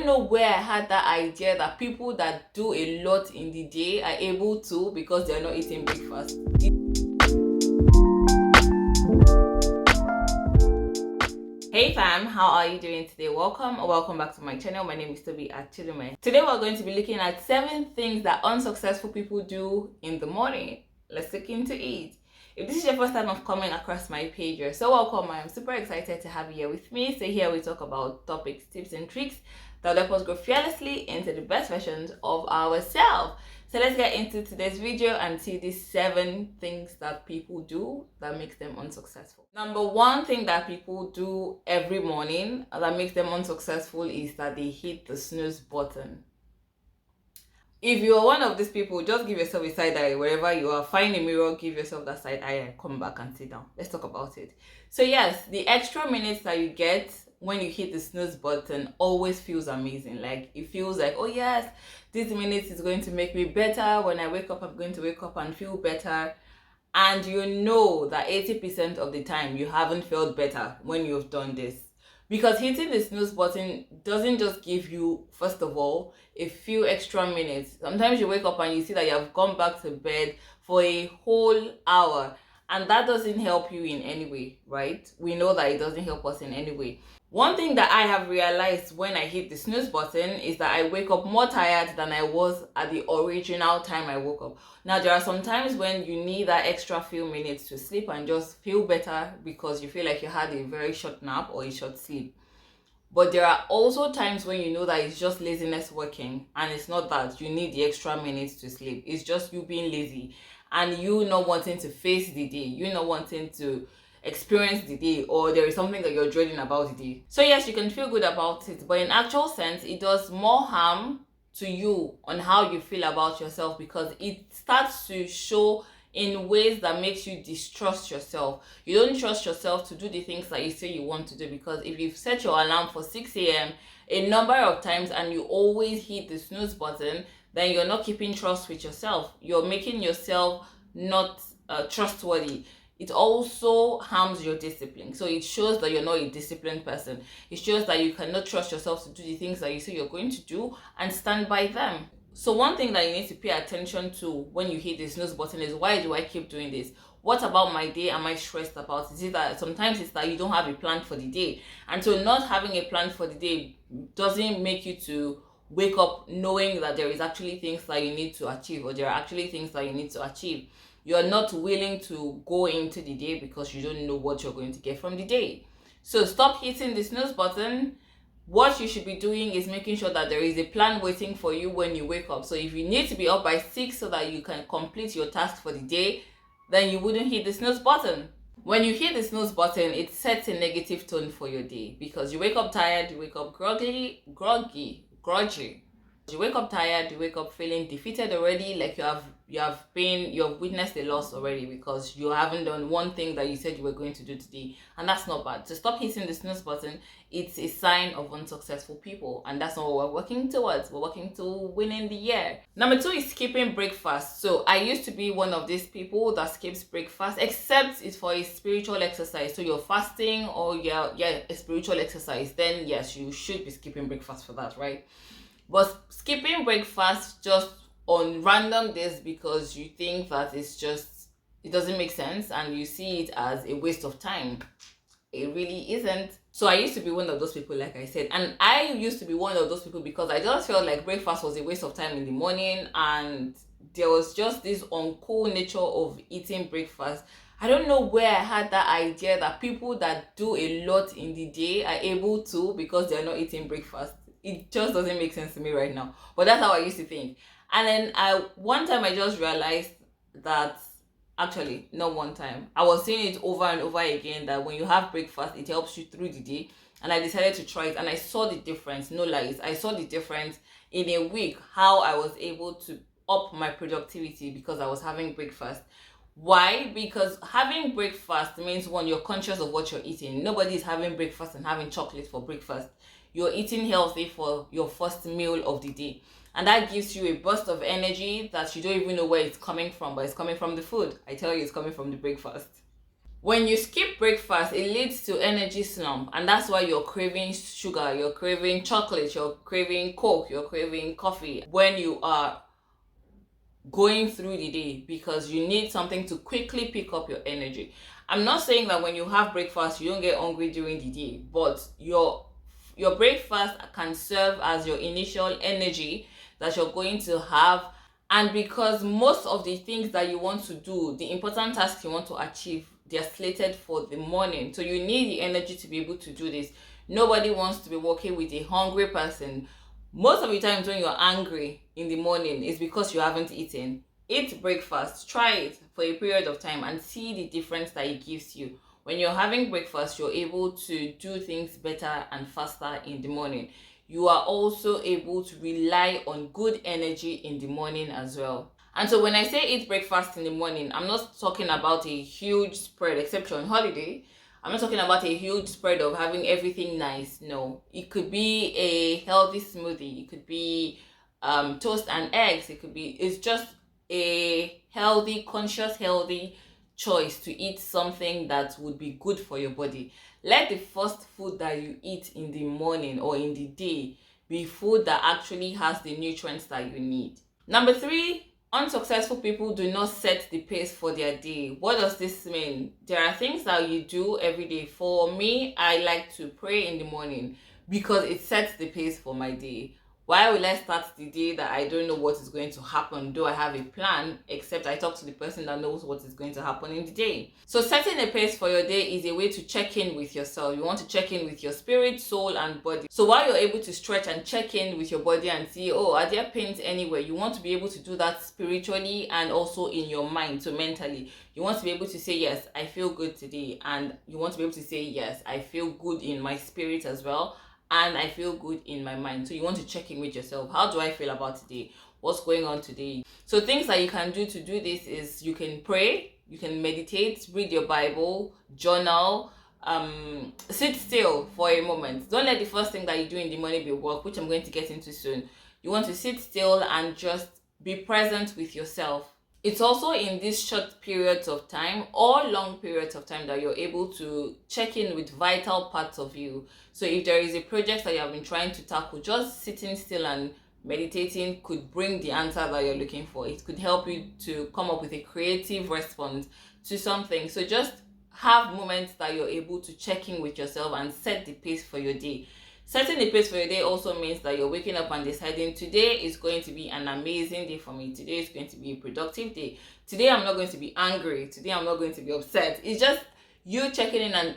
don't know where I had that idea that people that do a lot in the day are able to because they're not eating breakfast. Hey fam, how are you doing today? Welcome back to my channel. My name is Tobi Achudume. Today we're going to be looking at 7 things that unsuccessful people do in the morning. Let's look into it. If this is your first time of coming across my page, you're so welcome. I am super excited to have you here with me. So here we talk about topics, tips and tricks that help us grow fearlessly into the best versions of ourselves. So let's get into today's video and see these 7 things that people do that makes them unsuccessful. Number 1 thing that people do every morning that makes them unsuccessful is that they hit the snooze button. If you are one of these people, just give yourself a side eye wherever you are. Find a mirror, give yourself that side eye and come back and sit down. Let's talk about it. So yes, the extra minutes that you get when you hit the snooze button always feels amazing. Like it feels like, oh yes, this minute is going to make me better. When I wake up, I'm going to wake up and feel better. And you know that 80% of the time you haven't felt better when you've done this. Because hitting the snooze button doesn't just give you, first of all, a few extra minutes. Sometimes you wake up and you see that you have gone back to bed for a whole hour. And that doesn't help you in any way, right? We know that it doesn't help us in any way. One thing that I have realized when I hit the snooze button is that I wake up more tired than I was at the original time I woke up. Now, there are some times when you need that extra few minutes to sleep and just feel better because you feel like you had a very short nap or a short sleep. But there are also times when you know that it's just laziness working, and it's not that you need the extra minutes to sleep. It's just you being lazy and you not wanting to face the day, you not wanting to experience the day, or there is something that you're dreading about the day. So yes, you can feel good about it, but in actual sense, it does more harm to you on how you feel about yourself because it starts to show in ways that makes you distrust yourself. You don't trust yourself to do the things that you say you want to do, because if you've set your alarm for 6 a.m. a number of times and you always hit the snooze button, then you're not keeping trust with yourself. You're making yourself not trustworthy. It also harms your discipline. So it shows that you're not a disciplined person. It shows that you cannot trust yourself to do the things that you say you're going to do and stand by them. So one thing that you need to pay attention to when you hit the snooze button is, why do I keep doing this? What about my day am I stressed about? Is it that sometimes it's that you don't have a plan for the day? And so not having a plan for the day doesn't make you to wake up knowing that there is actually things that you need to achieve, or there are actually things that you need to achieve. You're not willing to go into the day because you don't know what you're going to get from the day. So stop hitting the snooze button. What you should be doing is making sure that there is a plan waiting for you when you wake up. So if you need to be up by 6 so that you can complete your task for the day, then you wouldn't hit the snooze button. When you hit the snooze button, it sets a negative tone for your day because you wake up tired, you wake up groggy. You wake up tired, you wake up feeling defeated already, like you've witnessed a loss already because you haven't done one thing that you said you were going to do today, and that's not bad. So stop hitting the snooze button. It's a sign of unsuccessful people, and that's not what we're working towards. We're working to winning the year. Number 2 is skipping breakfast. So I used to be one of these people that skips breakfast, except it's for a spiritual exercise. So you're fasting or a spiritual exercise, then yes, you should be skipping breakfast for that, right? But skipping breakfast just on random days because you think that it doesn't make sense and you see it as a waste of time, it really isn't. So I used to be one of those people, like I said, and I used to be one of those people because I just felt like breakfast was a waste of time in the morning, and there was just this uncool nature of eating breakfast. I don't know where I had that idea that people that do a lot in the day are able to because they're not eating breakfast. It just doesn't make sense to me right now. But that's how I used to think. And then one time I just realized that, actually, not one time, I was seeing it over and over again, that when you have breakfast, it helps you through the day. And I decided to try it, and I saw the difference. No lies. I saw the difference in a week, how I was able to up my productivity because I was having breakfast. Why? Because having breakfast means, one, you're conscious of what you're eating. Nobody is having breakfast and having chocolate for breakfast. You're eating healthy for your first meal of the day. And that gives you a burst of energy that you don't even know where it's coming from, but it's coming from the food. I tell you, it's coming from the breakfast. When you skip breakfast, it leads to energy slump, and that's why you're craving sugar, you're craving chocolate, you're craving Coke, you're craving coffee when you are going through the day, because you need something to quickly pick up your energy. I'm not saying that when you have breakfast you don't get hungry during the day, but your breakfast can serve as your initial energy that you're going to have. And because most of the things that you want to do, the important tasks you want to achieve, they're slated for the morning, so you need the energy to be able to do this. Nobody wants to be working with a hungry person. Most of the times when you're angry in the morning is because you haven't eaten. Eat breakfast, try it for a period of time and see the difference that it gives you. When you're having breakfast, you're able to do things better and faster in the morning. You are also able to rely on good energy in the morning as well. And so when I say eat breakfast in the morning, I'm not talking about a huge spread, except you're on holiday. I'm not talking about a huge spread of having everything nice. No, it could be a healthy smoothie. It could be toast and eggs. It's just a healthy, conscious, healthy choice to eat something that would be good for your body. Let the first food that you eat in the morning or in the day be food that actually has the nutrients that you need. Number 3, unsuccessful people do not set the pace for their day. What does this mean? There are things that you do every day. For me, I like to pray in the morning because it sets the pace for my day. Why will I start the day that I don't know what is going to happen? Do I have a plan? Except I talk to the person that knows what is going to happen in the day. So setting a pace for your day is a way to check in with yourself. You want to check in with your spirit, soul, and body. So while you're able to stretch and check in with your body and see, oh, are there pains anywhere? You want to be able to do that spiritually and also in your mind, so mentally. You want to be able to say, yes, I feel good today. And you want to be able to say, yes, I feel good in my spirit as well. And I feel good in my mind. So you want to check in with yourself. How do I feel about today? What's going on today? So things that you can do to do this is you can pray, you can meditate, read your Bible, journal, sit still for a moment. Don't let the first thing that you do in the morning be work, which I'm going to get into soon. You want to sit still and just be present with yourself. It's also in these short periods of time or long periods of time that you're able to check in with vital parts of you. So if there is a project that you have been trying to tackle, just sitting still and meditating could bring the answer that you're looking for. It could help you to come up with a creative response to something. So just have moments that you're able to check in with yourself and set the pace for your day. Setting the pace for your day also means that you're waking up and deciding today is going to be an amazing day for me. Today is going to be a productive day. Today I'm not going to be angry. Today I'm not going to be upset. It's just you checking in and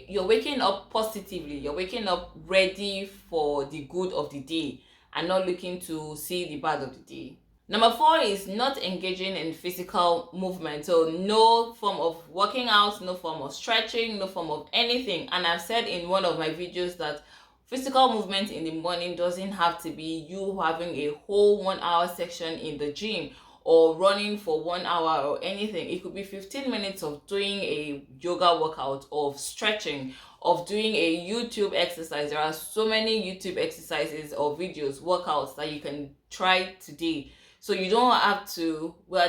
you're waking up positively. You're waking up ready for the good of the day and not looking to see the bad of the day. Number 4 is not engaging in physical movement. So no form of working out, no form of stretching, no form of anything. And I've said in one of my videos that physical movement in the morning doesn't have to be you having a whole 1 hour section in the gym or running for 1 hour or anything. It could be 15 minutes of doing a yoga workout, of stretching, of doing a YouTube exercise. There are so many YouTube exercises or videos, workouts that you can try today. So you don't have to, we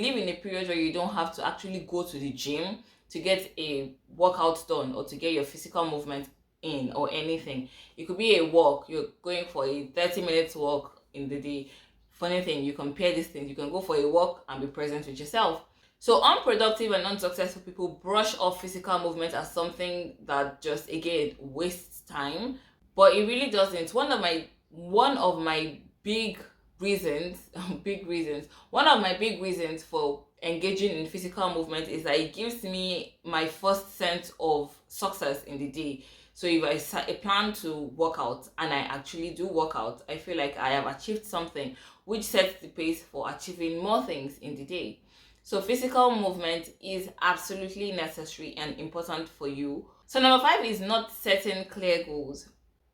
live in a period where you don't have to actually go to the gym to get a workout done or to get your physical movement in or anything. It could be a walk. You're going for a 30 minutes walk in the day. Funny thing, you compare these things. You can go for a walk and be present with yourself. So unproductive and unsuccessful people brush off physical movement as something that just, again, wastes time. But it really doesn't. One of my big reasons one of my big reasons for engaging in physical movement is that it gives me my first sense of success in the day. So if I plan to work out and I actually do work out, I feel like I have achieved something, which sets the pace for achieving more things in the day. So physical movement is absolutely necessary and important for you. So number 5 is not setting clear goals.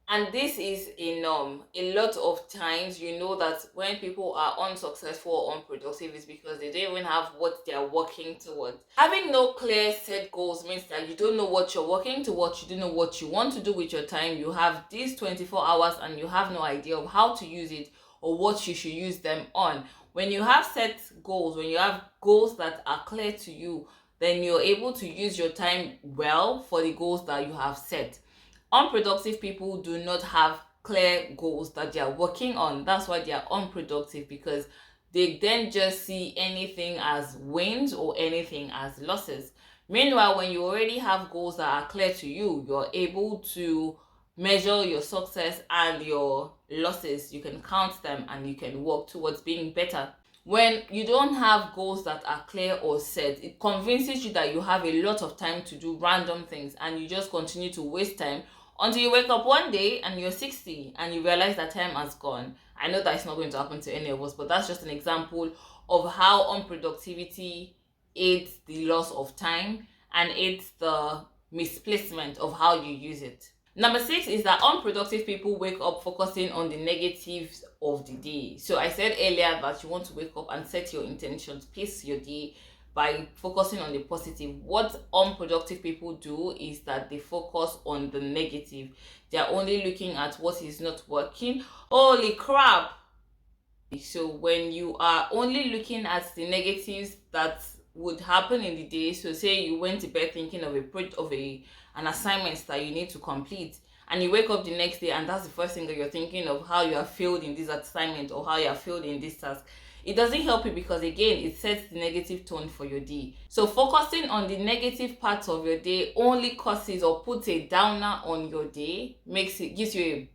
And this is a norm. A lot of times you know that when people are unsuccessful or unproductive is because they don't even have what they are working towards. Having no clear set goals means that you don't know what you're working towards, you don't know what you want to do with your time. You have these 24 hours and you have no idea of how to use it or what you should use them on. When you have set goals, when you have goals that are clear to you, then you're able to use your time well for the goals that you have set. Unproductive people do not have clear goals that they are working on. That's why they are unproductive, because they then just see anything as wins or anything as losses. Meanwhile, when you already have goals that are clear to you, you're able to measure your success and your losses. You can count them and you can work towards being better. When you don't have goals that are clear or set, it convinces you that you have a lot of time to do random things, and you just continue to waste time until you wake up one day and you're 60 and you realize that time has gone. I know that it's not going to happen to any of us, but that's just an example of how unproductivity aids the loss of time and aids the misplacement of how you use it. Number 6 is that unproductive people wake up focusing on the negatives of the day. So I said earlier that you want to wake up and set your intentions, pace your day by focusing on the positive. What unproductive people do is that they focus on the negative. They are only looking at what is not working. Holy crap! So when you are only looking at the negatives that would happen in the day, so say you went to bed thinking of an assignment that you need to complete, and you wake up the next day and that's the first thing that you're thinking of, how you have failed in this assignment or how you have failed in this task, it doesn't help you, because again, it sets the negative tone for your day. So focusing on the negative parts of your day only causes or puts a downer on your day, gives you a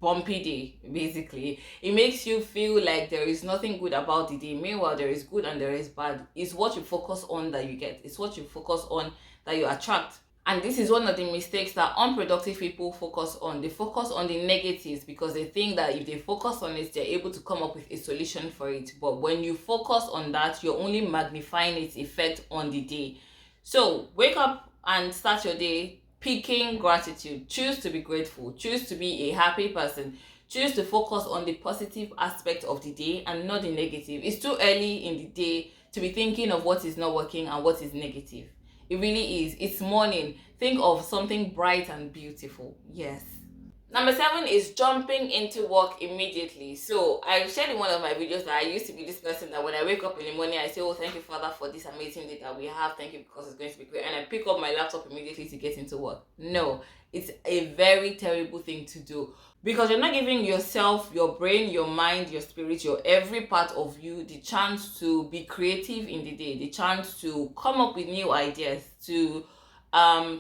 bumpy day. Basically, it makes you feel like there is nothing good about the day. Meanwhile, there is good and there is bad. It's what you focus on that you get. It's what you focus on that you attract. And this is one of the mistakes that unproductive people focus on. They focus on the negatives because they think that if they focus on it, they're able to come up with a solution for it. But when you focus on that, you're only magnifying its effect on the day. So wake up and start your day picking gratitude. Choose to be grateful. Choose to be a happy person. Choose to focus on the positive aspect of the day and not the negative. It's too early in the day to be thinking of what is not working and what is negative. It really is. It's morning. Think of something bright and beautiful. Yes. Number 7 is jumping into work immediately. So I shared in one of my videos that I used to be this person that when I wake up in the morning, I say, oh, thank you, Father, for this amazing day that we have. Thank you, because it's going to be great. And I pick up my laptop immediately to get into work. No, it's a very terrible thing to do, because you're not giving yourself, your brain, your mind, your spirit, your every part of you the chance to be creative in the day, the chance to come up with new ideas, to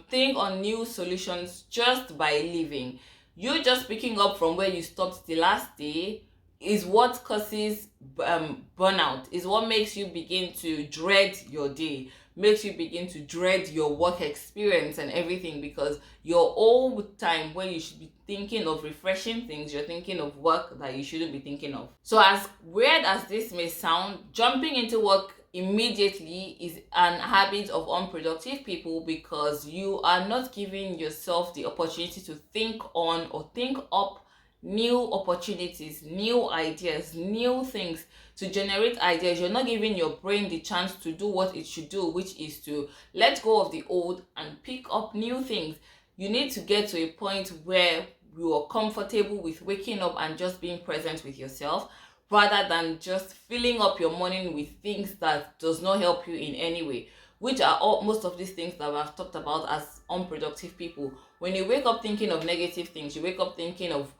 think on new solutions just by living. You just picking up from where you stopped the last day is what causes burnout, is what makes you begin to dread your day, makes you begin to dread your work experience and everything, because your old time when you should be thinking of refreshing things, you're thinking of work that you shouldn't be thinking of. So as weird as this may sound, jumping into work immediately is an habit of unproductive people, because you are not giving yourself the opportunity to think on or think up new opportunities, new ideas, new things, to generate ideas. You're not giving your brain the chance to do what it should do, which is to let go of the old and pick up new things. You need to get to a point where you are comfortable with waking up and just being present with yourself, rather than just filling up your morning with things that does not help you in any way, which are most of these things that I've talked about as unproductive people. When you wake up thinking of negative things, you wake up thinking of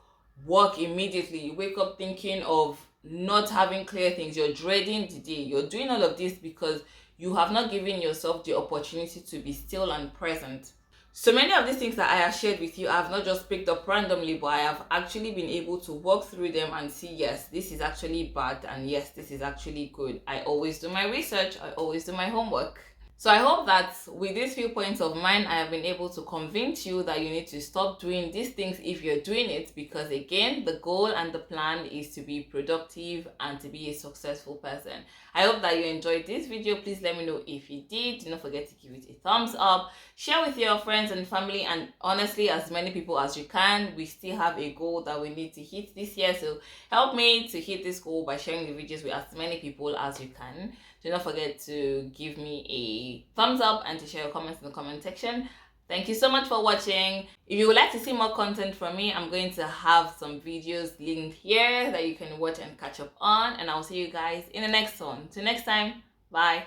work immediately, you wake up thinking of not having clear things, you're dreading the day. You're doing all of this because you have not given yourself the opportunity to be still and present. So many of these things that I have shared with you, I have not just picked up randomly, but I have actually been able to walk through them and see, yes, this is actually bad, and yes, this is actually good. I always do my research, I always do my homework. So I hope that with these few points of mine, I have been able to convince you that you need to stop doing these things if you're doing it, because again, the goal and the plan is to be productive and to be a successful person. I hope that you enjoyed this video. Please let me know if you did. Do not forget to give it a thumbs up. Share with your friends and family, and honestly, as many people as you can. We still have a goal that we need to hit this year, so help me to hit this goal by sharing the videos with as many people as you can. Do not forget to give me a thumbs up and to share your comments in the comment section. Thank you so much for watching. If you would like to see more content from me, I'm going to have some videos linked here that you can watch and catch up on, and I'll see you guys in the next one. Till next time, bye.